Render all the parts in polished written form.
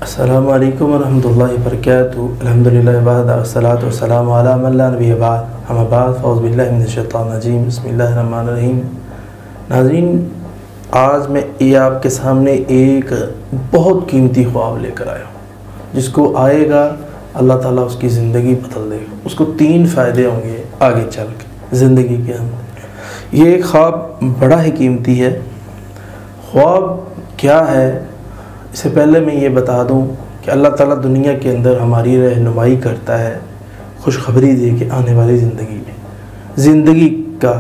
السلام علیکم ورحمۃ اللہ وبرکاتہ۔ الحمدللہ وحدہ والصلاۃ والسلام علی من لا نبی بعد، اما بعد فاعوذ باللہ من الشیطان الرجیم، بسم اللہ الرحمن الرحیم۔ ناظرین، آج میں یہ آپ کے سامنے ایک بہت قیمتی خواب لے کر آیا ہوں، جس کو آئے گا اللہ تعالیٰ اس کی زندگی بدل دے گا۔ اس کو 3 فائدے ہوں گے آگے چل کے زندگی کے اندر۔ یہ ایک خواب بڑا ہی قیمتی ہے۔ خواب کیا ہے، اس سے پہلے میں یہ بتا دوں کہ اللہ تعالیٰ دنیا کے اندر ہماری رہنمائی کرتا ہے، خوشخبری دے کے آنے والی زندگی کا،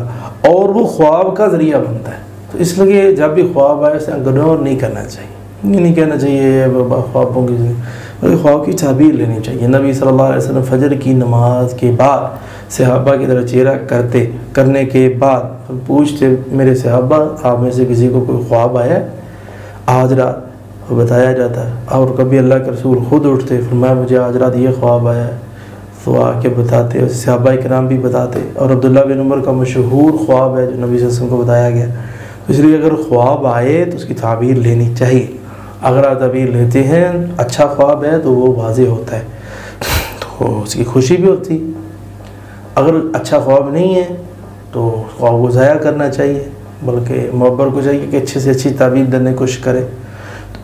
اور وہ خواب کا ذریعہ بنتا ہے۔ تو اس لیے جب بھی خواب آئے اسے اگنور نہیں کرنا چاہیے، یہ نہیں کہنا چاہیے خوابوں کی بلکہ خواب کی تعبیر لینی چاہیے۔ نبی صلی اللہ علیہ وسلم فجر کی نماز کے بعد صحابہ کی طرح چہرہ کرنے کے بعد پوچھتے، میرے صحابہ آپ میں سے کسی کو کوئی خواب آیا ہے آج رات؟ وہ بتایا جاتا ہے، اور کبھی اللہ کے رسول خود اٹھتے، فرمایا مجھے آج رات یہ خواب آیا ہے، تو آ کے بتاتے، اور صحابہ کرام بھی بتاتے۔ اور عبداللہ بن عمر کا مشہور خواب ہے جو نبی صلی اللہ علیہ وسلم کو بتایا گیا۔ اس لیے اگر خواب آئے تو اس کی تعبیر لینی چاہیے۔ اگر آپ تعبیر لیتے ہیں، اچھا خواب ہے تو وہ واضح ہوتا ہے، تو اس کی خوشی بھی ہوتی۔ اگر اچھا خواب نہیں ہے تو خواب کو ضائع کرنا چاہیے، بلکہ معبر کو چاہیے کہ اچھے سے اچھی تعبیر دینے کی کوشش کرے۔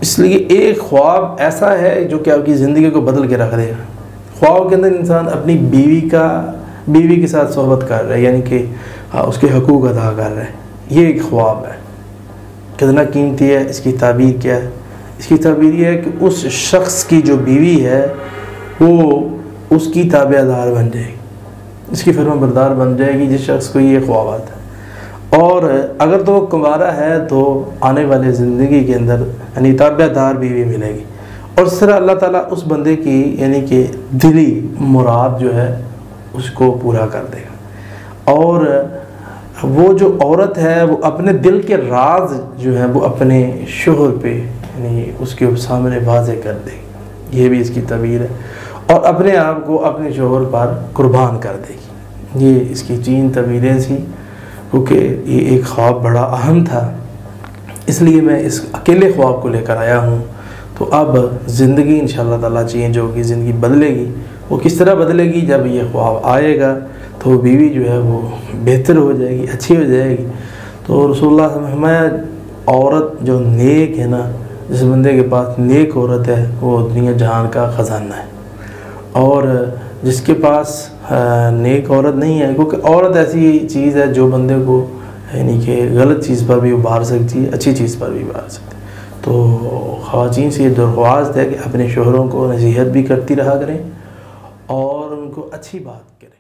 اس لیے ایک خواب ایسا ہے جو کہ آپ کی زندگی کو بدل کے رکھ دے گا۔ خواب کے اندر انسان اپنی بیوی کے ساتھ صحبت کر رہا ہے، یعنی کہ اس کے حقوق ادا کر رہا ہے۔ یہ ایک خواب ہے، کتنا قیمتی ہے۔ اس کی تعبیر کیا ہے؟ اس کی تعبیر یہ ہے کہ اس شخص کی جو بیوی ہے وہ اس کی تابع دار بن جائے گی، اس کی فرما بردار بن جائے گی جس شخص کو یہ خواب آتا ہے۔ اور اگر تو وہ کنوارا ہے تو آنے والے زندگی کے اندر یعنی تابع دار بیوی ملے گی، اور اس طرح اللہ تعالیٰ اس بندے کی یعنی کہ دلی مراد جو ہے اس کو پورا کر دے گا۔ اور وہ جو عورت ہے وہ اپنے دل کے راز جو ہے وہ اپنے شوہر پہ یعنی اس کے سامنے واضح کر دے گی، یہ بھی اس کی تعبیر ہے، اور اپنے آپ کو اپنے شوہر پر قربان کر دے گی۔ یہ اس کی 3 تعبیریں تھیں، کیونکہ یہ ایک خواب بڑا اہم تھا، اس لیے میں اس اکیلے خواب کو لے کر آیا ہوں۔ تو اب زندگی انشاءاللہ تعالیٰ چینج ہوگی، زندگی بدلے گی۔ وہ کس طرح بدلے گی؟ جب یہ خواب آئے گا تو بیوی جو ہے وہ بہتر ہو جائے گی، اچھی ہو جائے گی۔ تو رسول اللہ صلی اللہ علیہ وسلم، عورت جو نیک ہے نا، جس بندے کے پاس نیک عورت ہے وہ دنیا جہان کا خزانہ ہے، اور جس کے پاس نیک عورت نہیں ہے، کیونکہ عورت ایسی چیز ہے جو بندے کو یعنی کہ غلط چیز پر بھی ابھار سکتی ہے، اچھی چیز پر بھی ابھار سکتی ہے۔ تو خواتین سے یہ درخواست ہے کہ اپنے شوہروں کو نصیحت بھی کرتی رہا کریں اور ان کو اچھی بات کریں۔